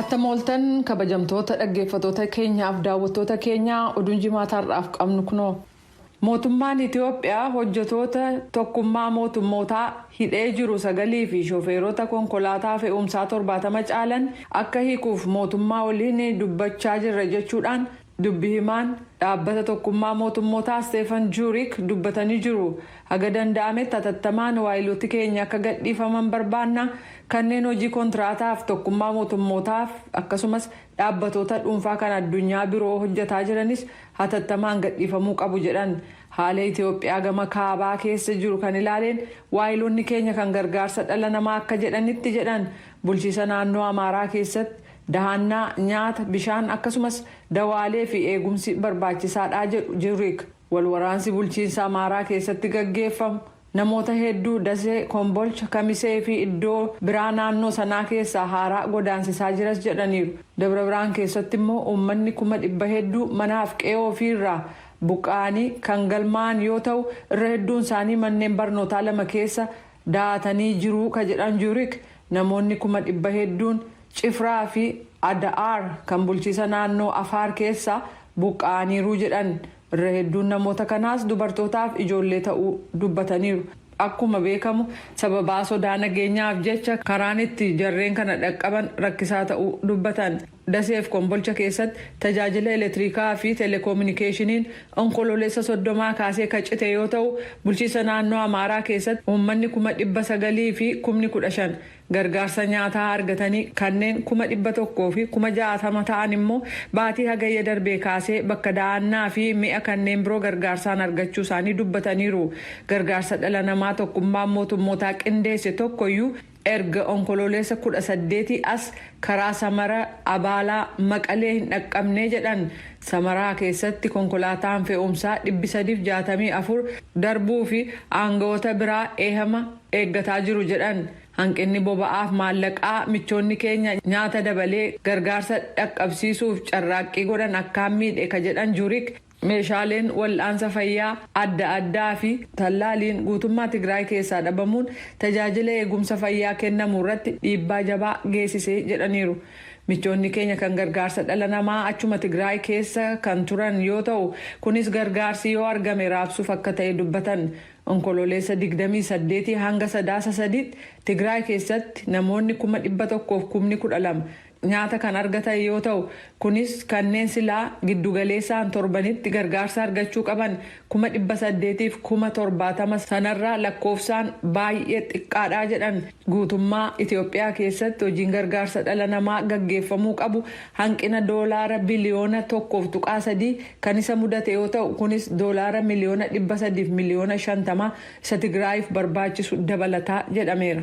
Attamoltan kabajamtoota dhaggeeffattoota keenyaaf daawwattoota keenyaa oduun jimaataarraaf qabnu kunoo. Mootummaan Itiyoophiyaa hojjetoota tokkummaa mootummootaa hidhee jiru 9 fi shofeerota konkolaataa fe'umsaa 70 caalan akka hiikuuf mootummaa waliin dubbachaa jirra jechuudhaan dubbi himaan dhaabbata tokkummaa mootummootaa Steefan Juurik dubbatanii jiru. Haga danda'ametti hatattamaan waayilooti keenya akka gadhiifaman barbaanna. Kanneen hojii kontiraataaf tokkummaa mootummootaaf akkasumas dhaabbatoota dhuunfaa kan addunyaa biroo hojjetaa jiranis hatattamaan gadhiifamuu qabu jedhan. Haala Itiyoophiyaa gama kaabaa keessa jiru kan ilaaleen waayiloonni keenya kan gargaarsa dhala namaa akka jedhanitti jedhan bulchiisa naannoo Amaaraa keessatti dahannaa nyaata bishaan akkasumas dawaalee fi eegumsi barbaachisaadha jedhu Juurik. Walwaraansi bulchiinsa Amaaraa keessatti gaggeeffamu namoota hedduu Dasee, Kombolcha, Kamisee fi iddoo biraa naannoo sanaa keessaa haaraa godaansisaa jiras jedhaniiru. Dabra Biraan keessatti immoo uummanni 100,000 hedduu manaaf qe'ee ofiirraa buqqa'anii kan galmaa'an yoo ta'u irra hedduun isaanii manneen barnootaa 2 keessa daatanii jiru ka jedhan Juurik. Namoonni 100,000 hedduun Cifraa fi Ada'aar kan bulchiisa naannoo Afaar keessa buqqa'aniiru jedhan. Irra hedduun namoota kanaas dubartootaaf ijoollee ta'uu dubbataniiru. Akkuma beekamu sababa sodaa nageenyaaf jecha karaan itti jarreen kana dhaqqaban rakkisaa ta'uu dubbatan. Daseef Kombolcha keessatti tajaajila elektirikaa fi telekominikeeshiniin onkololeessa 30 kaasee kacite yoo ta'u bulchiisa naannoo Amaaraa keessatti uummanni 900,000 fi 15,000 gargaarsa nyaataa argatanii kanneen 100,000 fi 60,000 ta'an immoo baatii hagayya darbee kaasee bakka da'annaa fi mi'a kanneen biroo gargaarsaan argachuu isaanii dubbataniiru. Gargaarsa dhala namaa tokkummaan mootummootaa qindeesse tokkoyyuu erga onkololeessa 18 as karaa Samara Abaalaa Maqalee hin dhaqqabne jedhan. Samaraa keessatti konkolaataan fe'umsaa 364 darbuu fi aangawoota biraa eehama eeggataa jiru jedhan. Hanqinni boba'aaf maallaqaa michoonni keenya nyaata dabalee gargaarsa dhaqqabsiisuuf carraaqqii godhan akkaan miidhe ka jedhan Juurik. Meeshaaleen wal'aansa fayyaa adda addaa fi tallaaliin guutummaa Tigraay keessaa dhabamuun tajaajila eegumsa fayyaa kennamu irratti dhiibbaa jabaa geessisee jedhaniiru. Michoonni keenya kan gargaarsa dhala namaa achuma Tigraay keessa kan turan yoo ta'u kunis gargaarsi yoo argame raabsuuf akka ta'e dubbatan. Onkololeessa 28 hanga sadaasa 3 Tigraay keessatti namoonni 112,012 nyaata kan argatan yoo ta'u kunis kanneen silaa giddugaleessaan torbanitti gargaarsa argachuu qaban 800,000 fi 70,000 sanarraa lakkoofsaan baay'ee xiqqaadhaa jedhan. Guutummaa Itiyoophiyaa keessatti hojiin gargaarsa dhala namaa gaggeeffamuu qabu hanqina doolaara biliyoona 1.3 kan isa mudate yoo ta'u kunis doolaara miliyoona 300 fi miliyoona 50 isa Tigraayiif barbaachisu dabalataa jedhameera.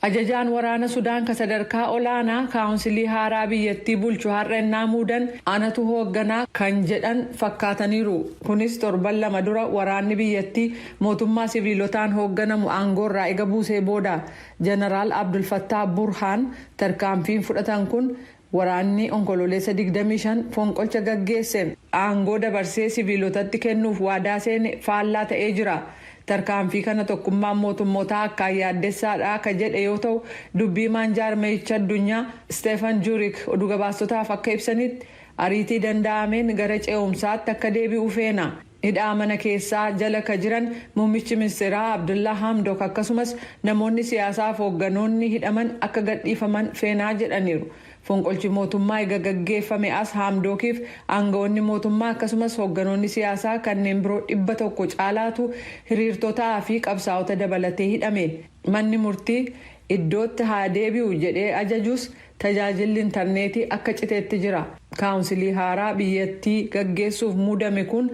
Ajajaan waraana Sudaan ka sadarkaa olaanaa kaawunsilii haaraa biyyattii bulchu har'annaa muudan anatu hoogganaa kan jedhan fakkaataniiru. Kunis torban 2 dura waraanni biyyattii mootummaa siviilotaan hoogganamu aangoorraa ega buusee booda. Jeneraal Abdul Fattah Burhaan tarkaanfiin fudhatan kun waraanni onkololeessa 25 fonqolcha gaggeesseen aangoo dabarsee siviilotatti kennuuf waadaa seene faallaa ta'ee jira. Tarkaanfii kana tokkummaan mootummootaa akka yaaddessaadha akka jedhe yoo ta'u dubbii jaarmayicha addunyaa Steefan Juurik oduu gabaastotaaf akka ibsanitti ariitii danda'ameen gara ce'umsaatti akka deebi'u feena. Hidhaa mana keessaa jala ka jiran muummichi ministeeraa Abdullaa Hamdok akkasumas namoonni siyaasaaf hoogganoonni hidhaman akka gadhiifaman feenaa jedhaniiru. Fonqolchi mootummaa eega gaggeeffame as Hamdokiif aangawoonni mootummaa akkasumas hoogganoonni siyaasaa kanneen biroo 100 caalaatu hiriirtotaa fi qabsaa'ota dabalatee hidhame. Manni murtii iddootti haa deebi'u jedhee ajajuus tajaajilli intarneetii akka citeetti jira. Kaawunsilii haaraa biyyattii gaggeessuuf muudame kun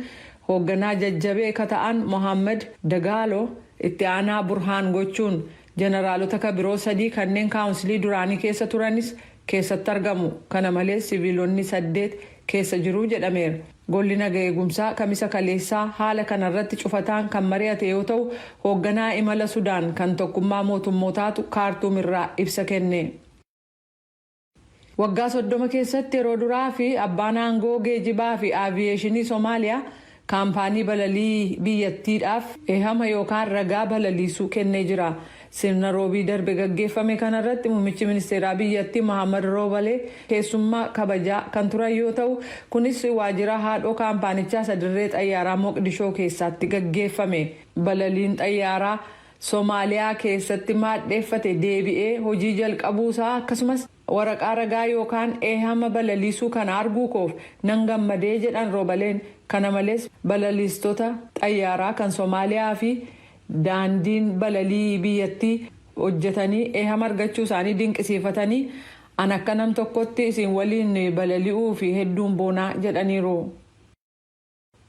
hoogganaa jajjabee ka ta'an Mohaammed Dagaaloo itti aanaa Burhaan gochuun jeneraalota ka biroo 3 kanneen kaawunsilii duraanii keessa turanis keessatti argamu. Kana malees siviilonni 8 keessa jiru jedhameera. Golli naga eegumsaa kamisa kaleessaa haala kanarratti cufataan kan mari'ate yoo ta'u hoogganaa imala Sudaan kan tokkummaa mootummootaatu Kaartuum irraa ibsa kenne. Waggaa 30 keessatti yeroo duraa fi abbaan aangoo geejibaa fi aaviyeeshinii Somaaliyaa kaampaanii balalii biyyattiidhaaf eehama yookaan ragaa balaliisuu kennee jira. Sirna roobii darbe gaggeeffame kanarratti muummichi ministeeraa biyyattii Mohaammed Roobalee keessummaa kabajaa kan turan yoo ta'u kunis waajjira haadhoo kaampaanichaa sadarree xayyaaraa Moqdishoo keessatti gaggeeffame. Balaliin xayyaaraa Soomaaliyaa keessatti maadheeffate deebi'ee hojii jalqabuusaa akkasumas waraqaa ragaa yookaan eehama balaliisuu kana arguu koof nan gammadee jedhan Roobaleen. Kana malees balaliistota xayyaaraa kan Soomaaliyaa fi daandiin balalii biyyattii hojjetanii eehama argachuu isaanii dinqisiifatanii an akka nam tokkotti isin waliin balali'uu fi hedduun boonaa jedhaniiru.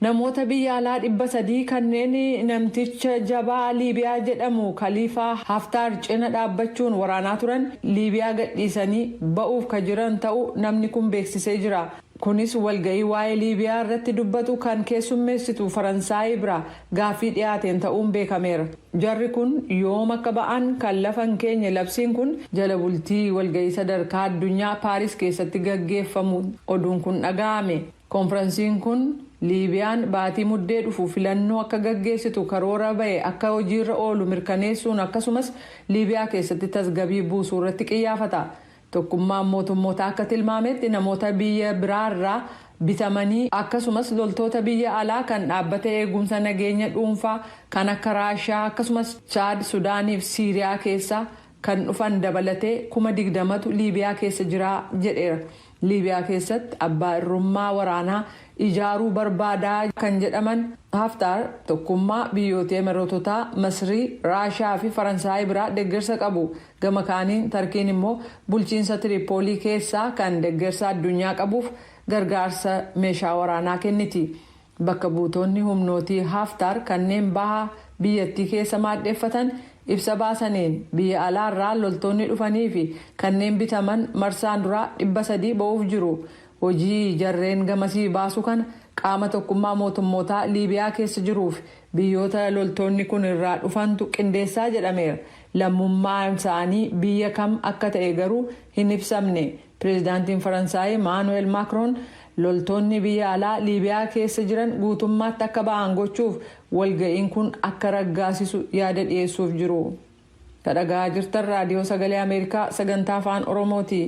Namoota biyya alaa 300 kanneen namticha jabaa Liibiyaa jedhamu Khaliifaa Haftaar cina dhaabbachuun waraanaa turan Liibiyaa gadhiisanii ba'uuf ka jiran ta'uu namni kun beeksisee jira. Kunis walga'ii waa'ee Liibiyaa irratti dubbatu kan keessummeessitu Faransaay bira gaaffii dhiyaateen ta'uun beekameera. Jarri kun yoom akka ba'an kan lafan keenya labsiin kun jala bultii walga'ii sadarkaa addunyaa Paaris keessatti gaggeeffamu oduun kun dhaga'ame. Konferensiin kun Liibiyaan baatii muddee dhufu filannoo akka gaggeessitu karoora ba'e akka hojiirra oolu mirkaneessuun akkasumas Liibiyaa keessatti tasgabbii buusuu irratti xiyyeeffata. Tokkummaan mootummootaa akka tilmaametti namoota biyya biraarraa bitamanii akkasumas loltoota biyya alaa kan dhaabbata eegumsa nageenya dhuunfaa kan akka Raashiyaa akkasumas Chaad, Sudaanii fi Siiriyaa keessa kan dhufan dabalatee 20,000tu Liibiyaa keessa jira jedheera. Liibiyaa keessatti abbaa irrummaa waraanaa ijaaruu barbaadaa kan jedhaman Haftaar tokkummaa biyyoota Imireetotaa, Masrii, Raashiyaa fi Faransaay biraa deeggarsa qabu. Gama kaaniin Tarkiin immoo bulchiinsa Tiripoolii keessaa kan deeggarsa addunyaa qabuuf gargaarsa meeshaa waraanaa kenniti. Bakka buutonni humnootii Haftaar kanneen baha biyyattii keessa maadheeffatan ibsa baasaniin biyya alaarraa loltoonni dhufanii fi kanneen bitaman marsaan duraa 300 ba'uuf jiru. Hojii jarreen gamasii baasu kana qaama tokkummaa mootummootaa Liibiyaa keessa jiruuf biyyoota loltoonni kun irraa dhufantu qindeessaa jedhameera. Lammummaan isaanii biyya kam akka ta'e garuu hin ibsamne. Pireezidaantiin Faransaay Emmanuel Macron loltoonni biyya alaa Liibiyaa keessa jiran guutummaatti akka ba'an gochuuf walga'iin kun akka raggaasisu yaada dhiyeessuuf jiru. Dhaggeeffachaa jirtan raadiyoo sagalee Ameerikaa sagantaa afaan Oromooti.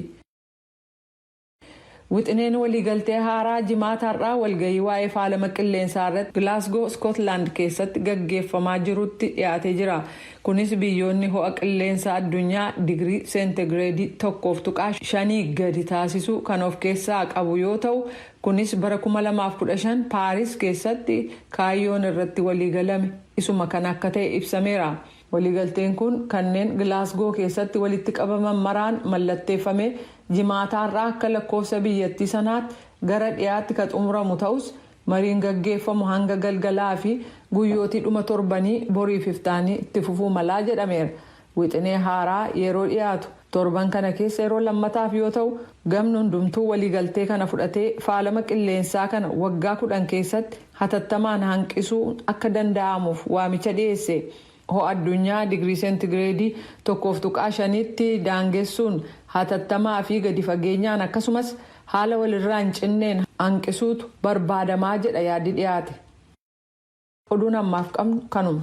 Wixineen waliigaltee haaraa jimaataarraa walga'ii waa'ee faalama qilleensaa irratti Glasgow, Scotland keessatti gaggeeffamaa jirutti dhiyaatee jira. Kunis biyyoonni ho'a qilleensaa addunyaa digirii seentigireedii 1.5 gadi taasisuu kan of keessaa qabu yoo ta'u, kunis bara 2015 Paaris keessatti kaayyoon irratti waliigalame isuma kan akka ta'e ibsameera. Waliigalteen kun kanneen Glasgow keessatti walitti qabaman maraan mallatteeffame jimaataarraa akka lakkoofsa biyyattii sanaatti gara dhiyaatti kan xumuramu ta'us mariin gaggeeffamu hanga galgalaa fi guyyootii dhuma torbanii boriif iftaanii itti fufuu malaa jedhameera. Wixinee haaraa yeroo dhiyaatu torban kana keessa yeroo lammataaf yoo ta'u gamni hundumtuu waliigaltee kana fudhatee faalama qilleensaa kana waggaa 10 keessatti hatattamaan hanqisuu akka danda'amuuf waamicha dhiyeesse. Ho'a addunyaa digirii seentigireedii 1.5tti daangessuun hatattamaa fi gadi fageenyaan akkasumas haala walirraa hin cinneen hanqisuutu barbaadamaa jedha yaadi dhiyaate. Oduun ammaaf qabnu kanuma.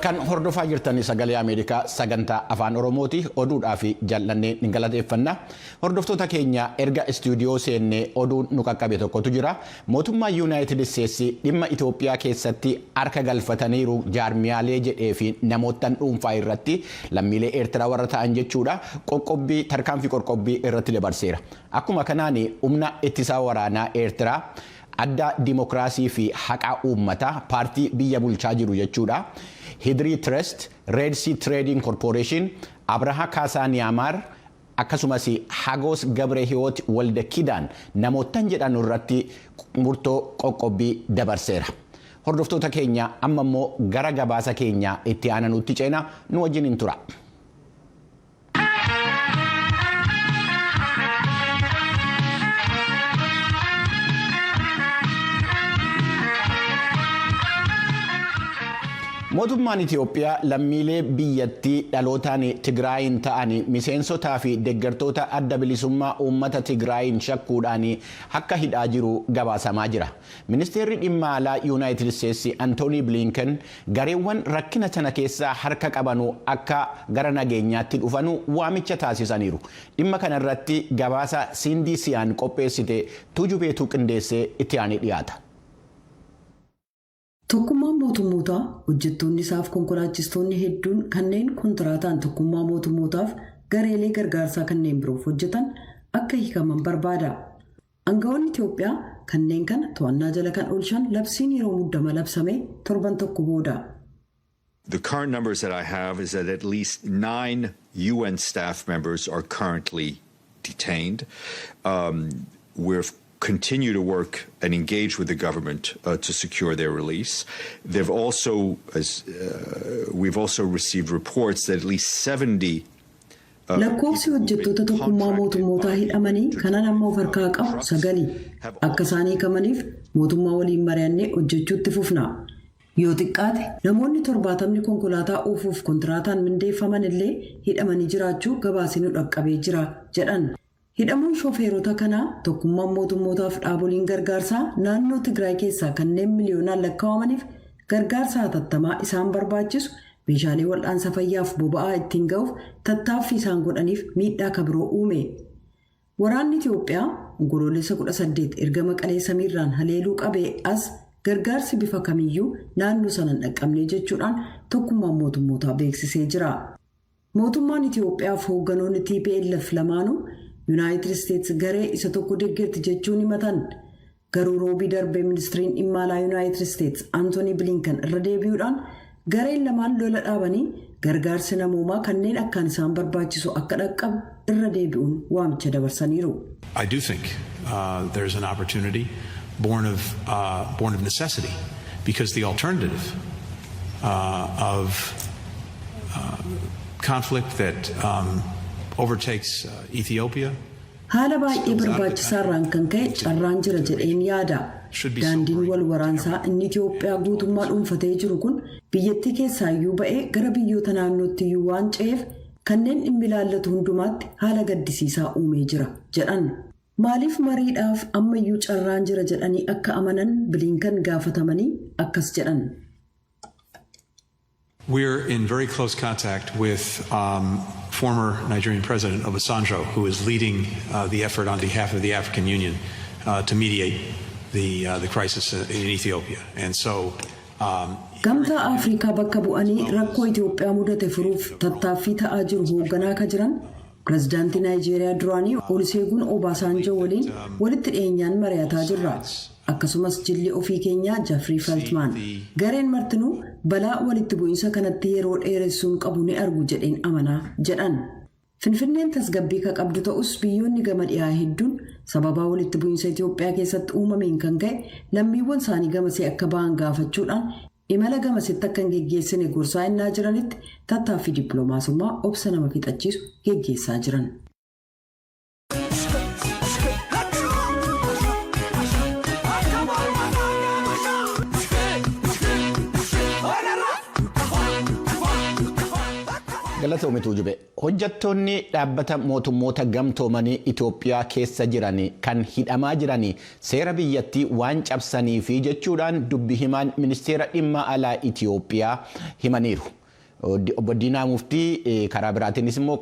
Kan hordofaa jirtanii sagalee Ameerikaa sagantaa afaan Oromooti. Oduudhaa fi jaallannee ni galateeffanna. Hordoftoota keenya erga istuudiyoo seennee oduun nu qaqqabe tokkotu jira. Mootummaan Yuunaayitid Isteetsi dhimma Itoophiyaa keessatti harka galfataniiru jaarmiyaalee jedhee fi namoottan dhuunfaa irratti lammiilee Eertiraa warra ta'an jechuudha. Tarkaanfii qoqqobbii irratti dabarseera. Akkuma kanaan humna ittisaa waraanaa Eertiraa adda dimokiraasii fi haqaa uummataa paartii biyya bulchaa jiru jechuudha. Hidrii Trust, Red Sea Trading Corporation, Abraha Kaasaa Niyaamaar akkasumas Hagos Gabre Hiwoot Walda Kidaan namoottan jedhan irratti murtoo qoqqobbii dabarseera. Hordoftoota keenya amma immoo gara gabaasa keenya itti aananutti ceena nu wajjin hin tura. Mootummaan Itoophiyaa lammiilee biyyattii dhalootaan Tigraayin ta'an miseensotaa fi deeggartoota adda bilisummaa uummata Tigraayin shakkuudhaan akka hidhaa jiru gabaasamaa jira. Ministeerri dhimma alaa Yuunaayitid Isteetsi Antoonii Bilinken gareewwan rakkina sana keessaa harka qabanu akka gara nageenyaatti dhufanu waamicha taasisaniiru. Dhimma kanarratti gabaasa Sindii Siyaan qopheessite Tujubeetu qindeessee itti aanee dhiyaata. Tokkummaan mootummootaa hojjettoonni isaaf konkolaachistoonni hedduun kanneen kontiraataan tokkummaa mootummootaaf gareelee gargaarsaa kanneen biroof hojjetan akka hiikaman barbaada. Aangawoonni Itoophiyaa kanneen kana to'annaa jala kan oolchan labsiin yeroo muddama labsame torban tokko booda. The current numbers that I have is that at least 9 UN staff members are currently detained. We've continue to work and engage with the government to secure their release. We've also received reports that at least 70 lakkoofsi hojjettoota tokkummaa mootummootaa hidhamanii kanan amma of harkaa qabu 9 akka isaan hiikamaniif mootummaa waliin mari'annee hojjechuutti fufna. Yoo xiqqaate namoonni 70 konkolaataa oofuuf kontiraataan mindeeffaman illee hidhamanii jiraachuu gabaasni dhaqqabee jira jedhan. Hidhamuun shofeerota kanaa tokkummaan mootummootaaf dhaaboliin gargaarsaa naannoo Tigraay keessaa kanneen miliyoonaan lakkaa'amaniif gargaarsa hatattamaa isaan barbaachisu meeshaalee wal'aansa fayyaaf boba'aa ittiin ga'uuf tattaaffii isaan godhaniif miidhaa kabiroo uume. Waraanni Itoophiyaa onkoloolessa 18 erga Maqalee samiirraan haleeluu qabee as gargaarsi bifa kamiyyuu naannoo sana hin dhaqqabne jechuudhaan tokkummaan mootummootaa beeksisee jira. Mootummaan Itoophiyaaf hoogganoonni TPLF lamaanuu United States garee isa tokko deeggarti jechuun himatan. Garuu roobii darbee ministiriin dhimma alaa United States Antoonii Bilinken irra deebi'uudhaan gareen lamaan lola dhaabanii gargaarsi namoomaa kanneen akkaan isaan barbaachisu akka dhaqqabu irra deebi'uun waamicha dabarsaniiru. I do think there's an opportunity born of necessity because the alternative of conflict that overtakes Ethiopia. Haala baay'ee barbaachisaarraan kan ka'e carraan jira jedheen yaada. Daandiin wal waraansaa inni Itoophiyaa guutummaa dhuunfatee jiru kun biyyattii keessaa iyyuu ba'ee gara biyyoota naannootti iyyuu waan ce'eef kanneen dhimmi ilaallatu hundumaatti haala gaddisiisaa uumee jira jedhan. Maaliif mariidhaaf ammayyuu carraan jira jedhanii akka amanan Bilinken gaafatamanii akkas jedhan. We're in very close contact with former Nigerian President Obasanjo, who is leading the effort on behalf of the African Union to mediate the crisis in Ethiopia. And so Gamtaa Afrikaa bakka bu'anii rakkoo Itoophiyaa mudate furuuf tattaaffii ta'aa jiru hoogganaa akka jiran pirezidaantii Naayijeeriyaa duraanii Olusegun Obasanjo waliin walitti dhiyeenyaan mari'ataa jirra. Akkasumas jilli ofii keenyaa Jeffrey Feltman gareen martinuu balaa walitti bu'iinsa kanatti yeroo dheeressuun qabu ni argu jedheen amanaa jedhan. Finfinneen tasgabbii ka qabdu ta'us biyyoonni gama dhiyaa hedduun sababaa walitti bu'iinsa Itoophiyaa keessatti uumameen kan ka'e lammiiwwan isaanii gamasee akka ba'an gaafachuudhaan imala gamasitti akka hin geggeessine gorsaa innaa jiranitti tattaaffii dippiloomaasummaa obsa nama fixachiisu geggeessaa jiran. Galatoomii Tuujube hojjettoonni dhaabbata mootummoota gamtoomanii Itoophiyaa keessa jiran kan hidhamaa jiran seera biyyattii waan cabsanii fi jechuudhaan dubbi himaan ministeera dhimma alaa Itoophiyaa himaniiru. Obbo Diinaa Muftii karaa biraatiinis immoo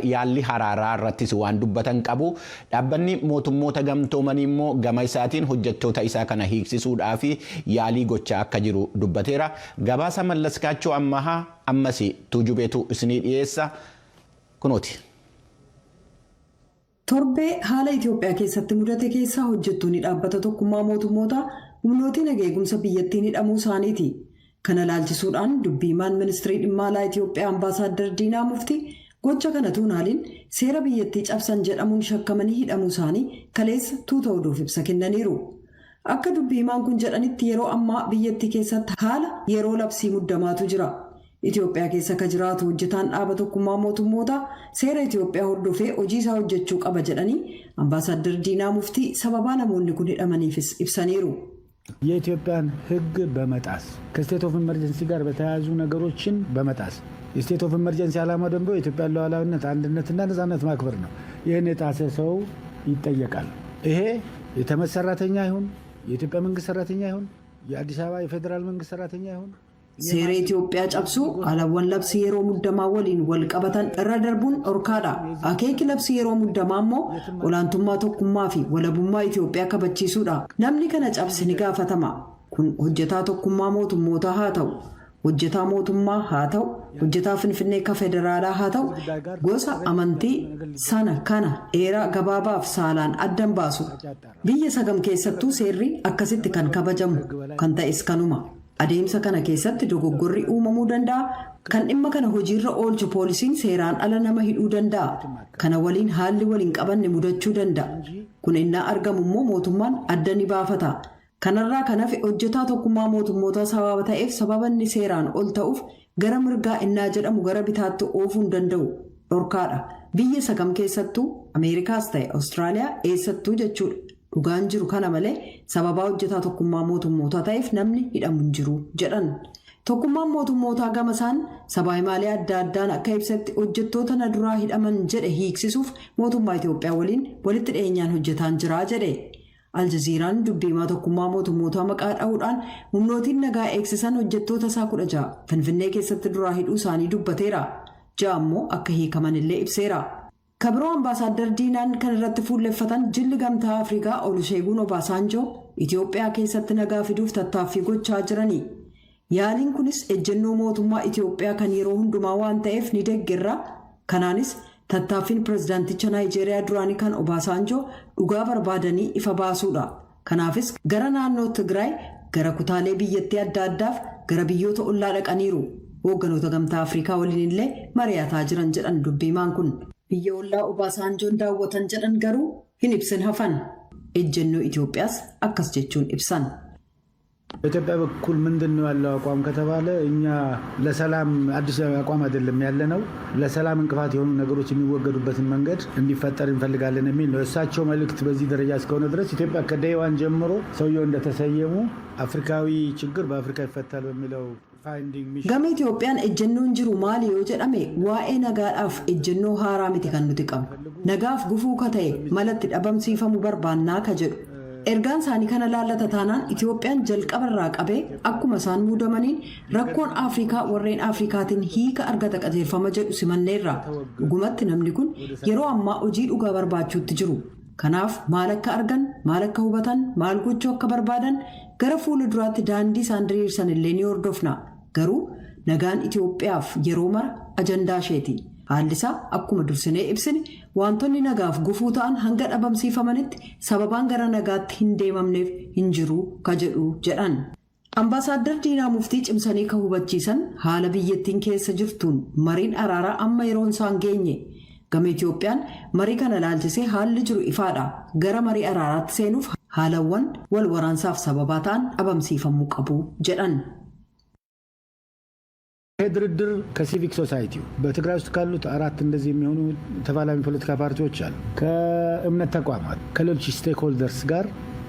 yaalli haraaraa irrattis waan dubbatan qabu. Dhaabbanni mootummoota gamtoomanii immoo gama isaatiin hojjettoota isaa kana hiiksisuudhaa fi yaalii gochaa akka jiru dubbateera. Gabaasa Mallaskaachoo ammas Tuujubeetu isinii dhiyeessa kunooti. Torbee haala Itoophiyaa keessatti mudate keessaa hojjettoonni dhaabbata tokkummaa mootummootaa humnooti nageegumsa biyyattiin hidhamuu isaaniiti. Kana laalchisuudhaan dubbii himaan ministirii dhimma alaa Itoophiyaa ambaasaaddar Diinaa Muftii gocha kana tuunaaliin seera biyyattii cabsan jedhamuun shakkamanii hidhamuu isaanii kaleessa tuuta oduuf ibsa kennaniiru. Akka dubbii himaan kun jedhanitti yeroo ammaa biyyattii keessatti haala yeroo labsii muddamaatu jira. Itoophiyaa keessa ka jiraatu hojjetaan dhaaba tokkummaa mootummootaa seera Itoophiyaa hordofee hojii isaa hojjechuu qaba jedhanii ambaasaaddar Diinaa Muftii sababaa namoonni kun hidhamaniifis ibsaniiru. የኢትዮጵያን ሕግ በመጣስ ከስቴት ኦፍ ኢመርጀንሲ ጋር በተያያዙ ነገሮችን በመጣስ የስቴት ኦፍ ኢመርጀንሲ ዓላማ ደግሞ የኢትዮጵያ ሉዓላዊነት አንድነትና ነፃነት ማክበር ነው። ይህን የጣሰ ሰው ይጠየቃል። ይሄ የተመድ ሰራተኛ ይሁን የኢትዮጵያ መንግስት ሰራተኛ ይሁን የአዲስ አበባ የፌዴራል መንግስት ሰራተኛ ይሁን seera Itoophiyaa cabsuu alawwan labsi yeroo muddamaa waliin wal qabatan irra darbuun dhorkaadha. Akeeki labsi yeroo muddamaa immoo olaantummaa tokkummaa fi walabummaa Itoophiyaa kabachiisuudha. Namni kana cabse ni gaafatama. Kun hojjetaa tokkummaa mootummootaa haa ta'u, hojjetaa mootummaa haa ta'u, hojjetaa finfinnee ka federaalaa haa ta'u, gosa amantii sana kana dheeraa gabaabaaf saalaan addan baasu. Biyya sagam keessattuu seerri akkasitti kan kabajamu kan ta'es kanuma. Adeemsa kana keessatti dogoggorri uumamuu danda'a. Kan dhimma kana hojiirra oolchu poolisiin seeraan ala nama hidhuu danda'a. Kana waliin haalli waliin qabanne mudachuu danda'a. Kun innaa argamu immoo mootummaan adda ni baafata. Kanarraa kan hafe hojjetaa tokkummaa mootummootaa sababa ta'eef sababanni seeraan ol ta'uuf gara mirgaa innaa jedhamu gara bitaatti oofuu hin danda'u. Dhorkaadha. Biyya sagam keessattuu Ameerikaas ta'e Awustiraaliyaa eessattuu jechuudha. Dhugaan jiru kana malee sababaa hojjetaa tokkummaa mootummootaa ta'eef namni hidhamu hin jiru jedhan. Tokkummaan mootummootaa gama isaan sabaa himaalee adda addaan akka ibsatti hojjettoota na duraa hidhaman jedhe hiiksisuuf mootummaa Itoophiyaa waliin walitti dhiyeenyaan hojjetaan jira jedhe. Aljaziiraan dubbiimaa tokkummaa mootummootaa maqaa dha'uudhaan humnootiin nagaa eegsisan hojjettoota isaa 16 Finfinnee keessatti duraa hidhuu isaanii dubbateera. 6 immoo akka hiikaman illee ibseera. Kabiroo ambaasaadar Diinaan kan irratti fuulleffatan jilli gamtaa Afrikaa Oluseegun Obaasanjoo Itoophiyaa keessatti nagaa fiduuf tattaaffii gochaa jirani. Yaaliin kunis ejjennoo mootummaa Itoophiyaa kan yeroo hundumaa waan ta'eef ni deeggarra. Kanaanis tattaaffiin pirezidaanticha Naayijeeriyaa duraanii kan Obaasanjoo dhugaa barbaadanii ifa baasuudha. Kanaafis gara naannoo Tigraay gara kutaalee biyyattii adda addaaf gara biyyoota ollaa dhaqaniiru. Hoogganoota gamtaa Afrikaa waliin illee mari'ataa jiran jedhan dubbiimaan kun. Biyya ollaa Obaasanjoon daawwatan jedhan garuu hin ibsin hafan. Ejjennoo Itoophiyaas akkas jechuun ibsan. በኢትዮጵያ በኩል ምንድነው ያለው አቋም ከተባለ እኛ ለሰላም አዲስ አቋም አይደለም ያለነው ለሰላም እንቅፋት የሆኑ ነገሮች የሚወገዱበትን መንገድ እንዲፈጠር እንፈልጋለን የሚል ነው። እሳቸው መልእክት በዚህ ደረጃ እስከሆነ ድረስ ኢትዮጵያ ከደይዋን ጀምሮ ሰውየው እንደተሰየሙ አፍሪካዊ ችግር በአፍሪካ ይፈታል በሚለው Gama Itoophiyaan ejjennoon jiru maali yoo jedhame waa'ee nagaadhaaf ejjennoo haaraa miti kan nuti qabnu. Nagaaf gufuu ka ta'e malatti dhabamsiifamuu barbaannaa ka jedhu. Ergaan isaanii kana laallata taanaan Itoophiyaan jalqabarraa qabee akkuma isaan muudamaniin rakkoon Afrikaa warreen Afrikaatiin hiika argata qajeelfama jedhu simanneerra. Dhugumatti namni kun yeroo ammaa hojii dhugaa barbaachuutti jiru. Kanaaf maal akka argan, maal akka hubatan, maal gochuu akka barbaadan gara fuula duraatti daandii isaan diriirsan illee ni hordofna. Garuu nagaan Itoophiyaaf yeroo mara ajandaa isheeti. Haalli isaa akkuma dursinee ibsine wantoonni nagaaf gufuu ta'an hanga dhabamsiifamanitti sababaan gara nagaatti hin deemamneef hin jiru ka jedhu jedhan. Ambaasaadar Diinaa Muftii cimsanii ka hubachiisan haala biyyattiin keessa jirtuun mariin araaraa amma yeroon isaan geenye. Gama Itoophiyaan marii kana laalchisee haalli jiru ifaadha. Gara marii araaraatti seenuuf haalawwan wal waraansaaf sababaa ta'an dhabamsiifamuu qabu jedhan. ድርድር ከሲቪክ ሶሳይቲው በትግራይ ውስጥ ካሉት 4 እንደዚህ የሚሆኑ ተፋላሚ ፖለቲካ ፓርቲዎች አሉ። ከእምነት ተቋማት ከሌሎች ስቴክ ሆልደርስ ጋር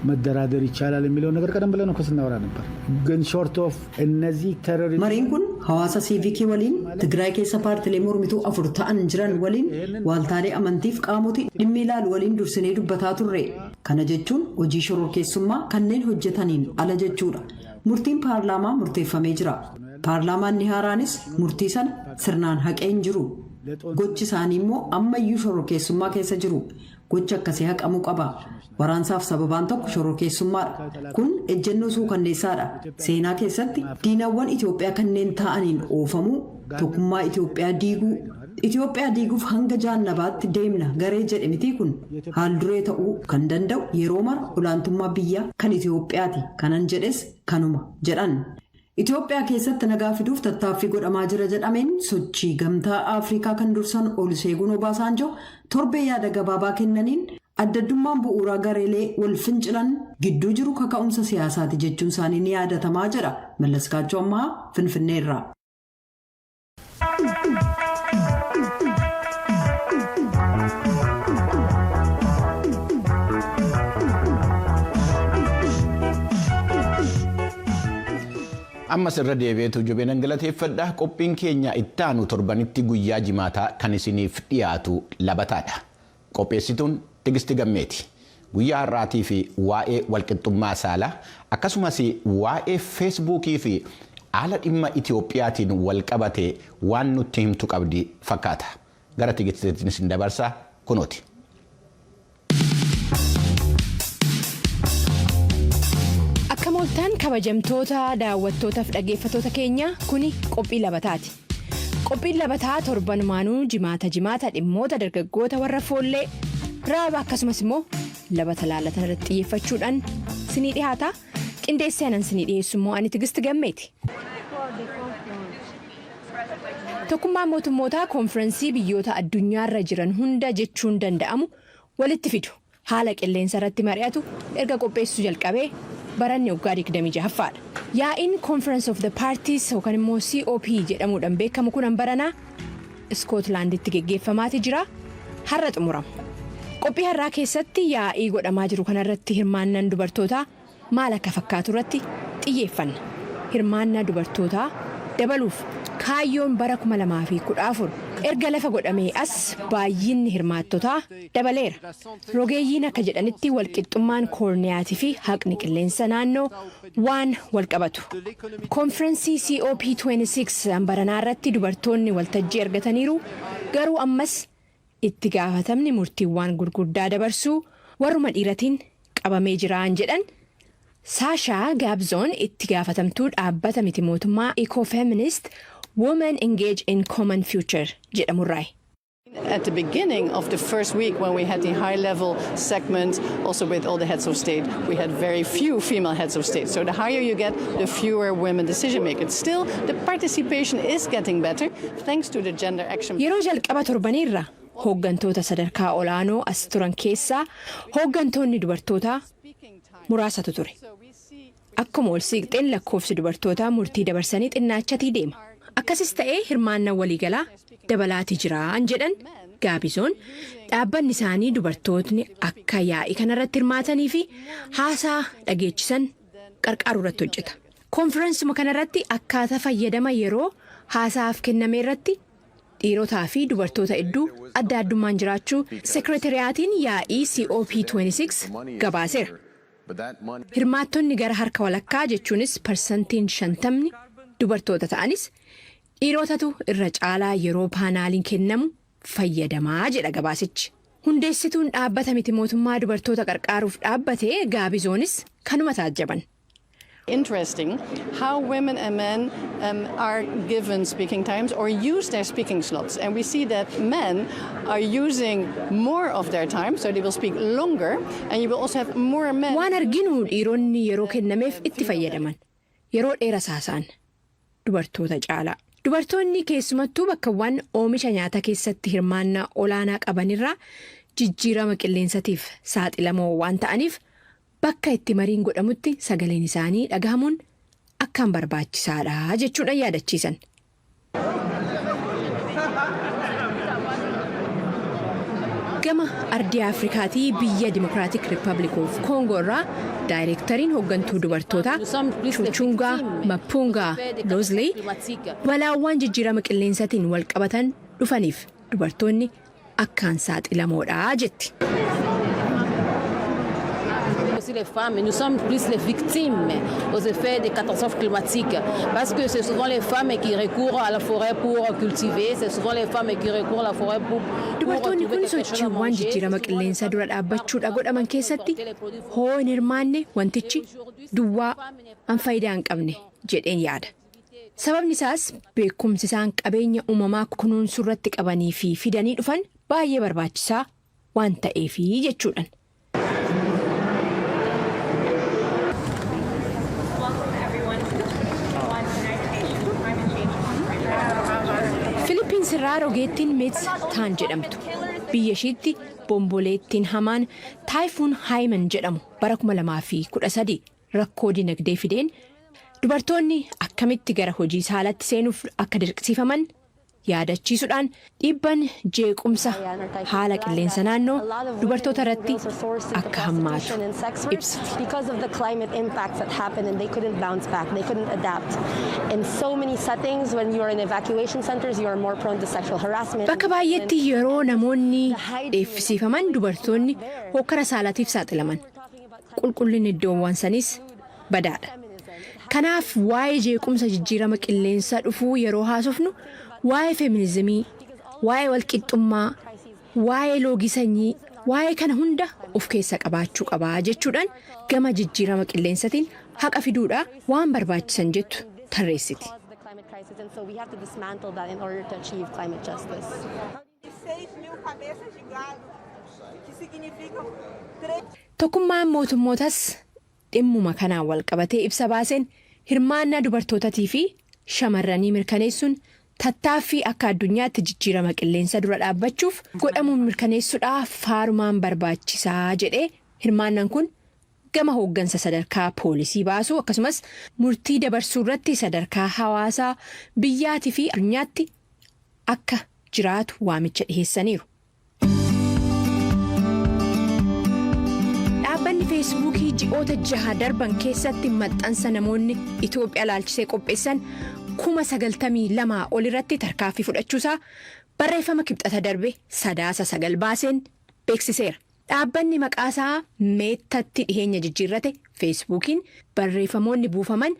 መደራደር ይቻላል የሚለው ነገር ቀደም ብለን እኮ ስናወራ ነበር። ግን ሾርት ኦፍ እነዚህ ቴሮሪስት mariin kun hawaasa siivikii waliin Tigraay keessa paartilee mormituu 4 ta'an jiran waliin waaltaalee amantiif qaamotii dhimmi ilaalu waliin dursinee dubbataa turre. Kana jechuun hojii shororkeessummaa kanneen hojjetaniin ala jechuudha. Murtiin paarlaamaa murteeffamee jira. Paarlaamaan ni haaraanis murtii sana sirnaan haqeen jiru. Gochi isaanii immoo ammayyuu shororkeessummaa keessa jiru. Gochi akkasii haqamuu qaba. Waraansaaf sababaan tokko shororkeessummaadha. Kun ejjennoo suukanneessaadha. Seenaa keessatti diinawwan Itoophiyaa kanneen ta'aniin oofamuu, tokkummaa Itoophiyaa diiguu, Itoophiyaa diiguuf hanga jaannabaatti deemna garee jedhe miti kun haal duree ta'uu kan danda'u yeroo mara olaantummaa biyyaa kan Itoophiyaati. Kanan jedhes kanuma jedhan. Itoophiyaa keessatti nagaa fiduuf tattaaffii godhamaa jira jedhameen sochii gamtaa Afrikaa kan dursan Oluseegun Obaasanjoo torbee yaada gabaabaa kennaniin addaddummaan bu'uuraa gareelee wal fincilan gidduu jiru kaka'umsa siyaasaati jechuun isaanii ni yaadatamaa jedha. Mallaskaachoo ammaa Finfinneerraa. Ammas irra deebi'eetu jubeen galateeffadha. Qophiin keenya ittaanu torbanitti guyyaa jimaataa kan isiniif dhiyaatu labataadha. Qopheessituun Tigisti Gammeeti. Guyyaa har'aatii fi waa'ee walqixxummaa saalaa akkasumas waa'ee feesbuukii fi haala dhimma Itiyoophiyaatiin wal qabate waan nutti himtu qabdi fakkaata. Gara Tigistiitiin isin dabarsaa kunooti. Akka mooltaan kabajamtoota daawwattootaaf dhaggeeffattoota keenya kuni qophii labataati. Qophiin labataa torbanumaanuu jimaata dhimmoota dargaggoota warra foollee raaba akkasumas immoo labata laalatan irratti xiyyeeffachuudhaan sinii dhiyaata. Qindeessee anan sinii dhiyeessu immoo ani Tigisti Gammeeti. Tokkummaan mootummootaa koonfirensii biyyoota addunyaarra jiran hunda jechuun danda'amu walitti fidu. Haala qilleensa irratti mari'atu erga qopheessuu jalqabee baranni waggaa 26ffaadha. Yaa'iin Conference of the Parties yookaan immoo COP jedhamuudhaan beekamu kun baranaa Iskootlaanditti geggeeffamaati jira. Har'a xumurama. Qophii har'aa keessatti yaa'ii godhamaa jiru kanarratti hirmaannaan dubartootaa maal akka fakkaatu irratti xiyyeeffanna. Hirmaannaa dubartootaa dabaluuf kaayyoon bara 2014 erga lafa godhamee as baay'inni hirmaattotaa dabaleera. Rogeeyyiin akka jedhanitti walqixxummaan koorniyaatii fi haqni qilleensa naannoo waan wal qabatu. Koonfirensii COP26 baranaa irratti dubartoonni waltajjii argataniiru. Garuu ammas itti gaafatamni murtiiwwan gurguddaa dabarsuu warruma dhiiratiin qabamee jiraan jedhan. Saashaa Gaabzoon itti gaafatamtuu dhaabbata miti mootummaa Ecofeminist Women Engage in Common Future jedhamurraayi. At the beginning of the first week when we had the high-level segment, also with all the heads of state, we had very few female heads of state. So the higher you get, the fewer women decision makers. Still, the participation is getting better thanks to the gender action. Yeroo jalqaba torbaniirra hooggantoota sadarkaa olaanoo as turan keessaa hooggantoonni dubartootaa muraasatu ture. Akkuma ol siiqxeen lakkoofsi dubartootaa murtii dabarsanii xinnaachatii deema. Akkasis ta'ee hirmaannaa waliigalaa dabalaatii jiraan jedhan Gaabizoon dhaabbanni isaanii dubartootni akka yaa'ii kanarratti hirmaatanii fi haasaa dhageechisan qarqaaru irratti hojjeta. Koonfirensuma kanarratti akkaataa fayyadama yeroo haasaaf kenname irratti dhiirotaa fi dubartoota hedduu adda addummaan jiraachuu seekreetariyaatiin yaa'ii COP26 gabaaseera. Hirmaattonni gara harka walakkaa jechuunis parsantiin 50 dubartoota ta'anis dhiirotatu irra caalaa yeroo paanaaliin kennamu fayyadamaa jedha gabaasichi. Hundeessituun dhaabbata miti mootummaa dubartoota qarqaaruuf dhaabbate Gaabizoonis kanuma taajjaban. Interesting how women and men are given speaking times or use their speaking slots. And we see that men are using more of their time, so they will speak longer, and you will also have more men. Waan arginu dhiironni yeroo kennameef itti fayyadaman. Yeroo dheeraa saasaan dubartoota caalaa. Dubartoonni keessumattuu bakkawwan oomisha nyaataa keessatti hirmaannaa olaanaa qabanirraa jijjiirama qilleensatiif saaxilamoo waan ta'aniif bakka itti mariin godhamutti sagaleen isaanii dhagahamuun akkaan barbaachisaadha jechuudhaan yaadachiisan. Gama ardii Afrikaatii biyya Dimokiraatik Riippaabilik of Koongoo irraa daayireektariin hooggantuu dubartootaa Chuchungaa Mapungaa Lozlee balaawwan jijjiirama qilleensatiin wal qabatan dhufaniif dubartoonni akkaan saaxilamoodha jetti. Les femmes, nous sommes plus les victimes aux effets des catastrophes climatiques parce que c'est souvent les femmes qui recourent à la forêt pour cultiver, c'est souvent les femmes qui recourent à la forêt pour dubartoonni kun sochiiwwan jijjiirama qilleensaa dura dhaabbachuudha godhaman keessatti hoo hin hirmaanne wantichi duwwaa an faayidaa hin qabne jedheen yaada. Sababni isaas beekumsi isaan qabeenya uumamaa kunuunsuu irratti qabanii fi fidanii dhufan baay'ee barbaachisaa waan ta'eefi jechuudhaan. Sirraa rogeettiin meets taan jedhamtu biyya ishiitti bomboleettiin hamaan taayifuun haayiman jedhamu bara 2013 rakkoo dinagdee fideen dubartoonni akkamitti gara hojii saalatti seenuuf akka dirqisiifaman yaadachiisuudhaan dhiibban jeequmsa haala qilleensa naannoo dubartoota irratti akka hammaatu ibsa. Because of the climate impacts that happened and they couldn't bounce back, they couldn't adapt. In so many settings, when you are in evacuation centers, you are more prone to sexual harassment. Bakka baay'eetti yeroo namoonni dheeffisiifaman dubartoonni hokkara saalaatiif saaxilaman. Qulqullinni iddoowwan sanis badaadha. Kanaaf waa'ee jeequmsa jijjiirama qilleensaa dhufuu yeroo haasofnu waa'ee feminizimii, waa'ee walqixxummaa, waa'ee loogii sanyii, waa'ee kana hunda of keessa qabaachuu qabaa jechuudhaan gama jijjiirama qilleensaatiin haqa fiduudhaa waan barbaachisan jettu tarreessiti. Tokkummaan mootummootas dhimmuma kanaan wal qabatee ibsa baaseen hirmaannaa dubartootaatii fi shamarranii mirkaneessuun tattaaffii akka addunyaatti jijjiirama qilleensa dura dhaabbachuuf godhamuun mirkaneessuudhaaf faarumaan barbaachisaa jedhee hirmaannaan kun gama hooggansa sadarkaa poolisii baasuu akkasumas murtii dabarsuu irratti sadarkaa hawaasaa biyyaatii fi addunyaatti akka jiraatu waamicha dhiheessaniiru. Dhaabbanni feesbuukii ji'oota 6 darban keessatti maxxansa namoonni Itoophiyaa laalchisee qopheessan 92,000 ol irratti tarkaanfii fudhachuusaa barreeffama kibxata darbe 9 baaseen beeksiseera. Dhaabbanni maqaasaa meettatti dhiheenya jijjiirrate feesbuukiin barreeffamoonni buufaman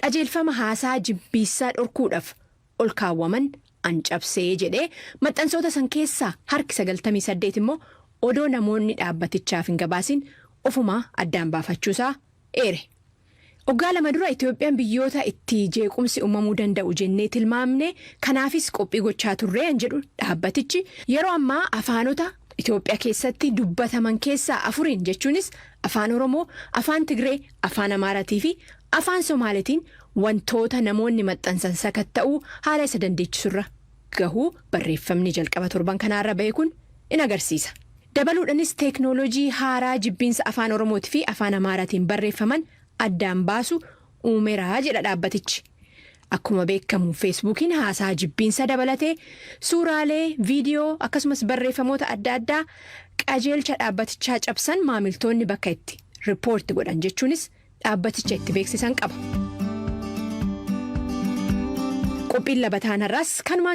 qajeelfama haasaa jibbiinsaa dhorkuudhaaf ol kaawwaman ancabsee jedhee maxxansoota san keessaa harki 98 immoo odoo namoonni dhaabbatichaaf hin gabaasin ofumaa addaan baafachuusaa eere. Waggaa 2 dura Itoophiyaan biyyoota itti jeequmsi uumamuu danda'u jennee tilmaamne kanaafis qophii gochaa turreen jedhu dhaabbatichi yeroo ammaa afaanota Itoophiyaa keessatti dubbataman keessaa 4 jechuunis afaan Oromoo, afaan Tigree, afaan Amaaraatii fi afaan Somaalitiin wantoota namoonni maxxansan sakatta'uu haala isa dandeechisurra gahuu barreeffamni jalqaba torban kanaarra bahe kun in agarsiisa. Dabaluudhaanis teeknooloojii haaraa jibbiinsa afaan Oromootii fi afaan Amaaraatiin barreeffaman addaan baasu uumeraa jedha dhaabbatichi. Akkuma beekamu feesbuukiin haasaa jibbiinsa dabalatee suuraalee, viidiyoo akkasumas barreeffamoota adda addaa qajeelcha dhaabbatichaa cabsan maamiltoonni bakka itti riippoorti godhan jechuunis dhaabbaticha itti beeksisan qaba. Qophiin labataan har'aas kanumaan